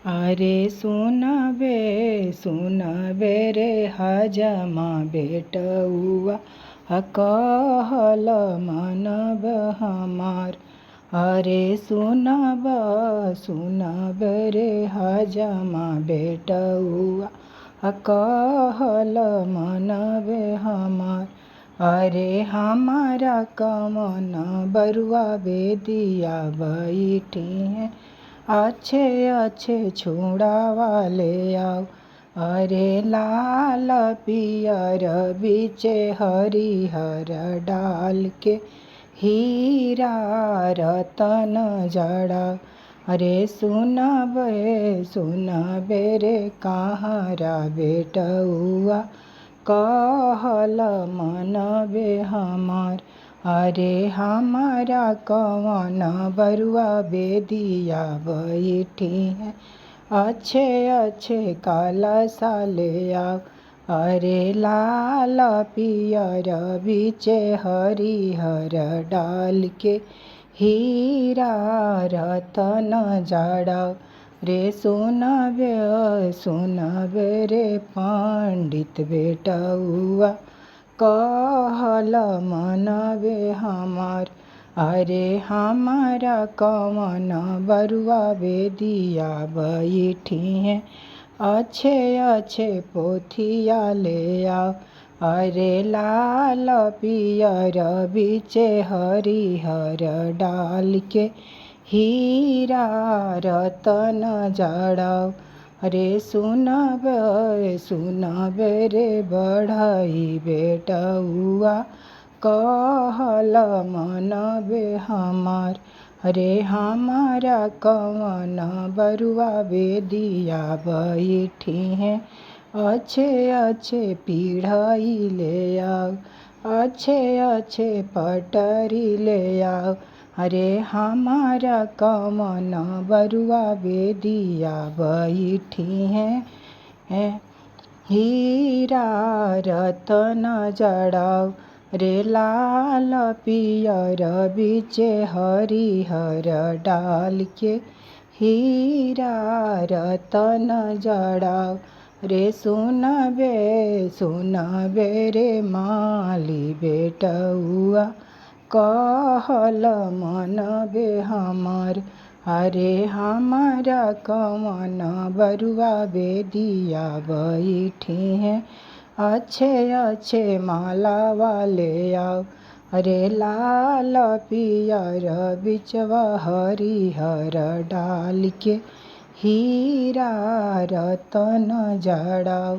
अरे सुनबे रे हजमा बेटउआ कहल मनब हमार। अरे सुनब रे हजमा बेटउआ कहल मनब हमार। अरे हमारा कमन बरुआ बेदिया बैठी हैं, अच्छे अच्छे छुड़ावा ले आओ। अरे लाल पियर बीचे हरिहर डाल के हीरा रतन जड़ाओ। अरे सुनबे रे कहारा बेटउआ कहल मनबे हमार। अरे हमारा कवन बरुआ बेदिया बैठी हैं, अच्छे अच्छे कलशा ले आओ। अरे लाल पियर बीचे हरिहर डाल के हीरा रतन जड़ाओ। रे सुनबे रे पंडित बेटउआ कहल मनबे हमार। अरे हमारा कवन बरुआ बेदिया बैठी हैं, अच्छे अच्छे पोथिया ले आओ। अरे लाल पियर बीचे हरिहर डाल के हीरा रतन जड़ाओ। अरे सुनबे रे बढ़ई बेटउआ कहल मनबे हमार। अरे हमारा कवन बरुआ बेदिया बैठी हैं, अच्छे अच्छे पीढ़ई ले आओ, अच्छे अच्छे पटरी ले आओ। अरे हमारा कवन बरुआ बेदिया बैठी हैं, हीरा रतन जड़ाओ। रे लाल पियर बीचे हरिहर डाल के हीरा रतन जड़ाओ। रे सुनबे रे माली बेटउआ कहल मनबे हमार। अरे हमारा कवन बरुआ बेदिया बैठी हैं, अच्छे अच्छे मालावा ले आओ। अरे लाल पियर बिचवा हरिहर डाल के हीरा रतन जड़ाओ।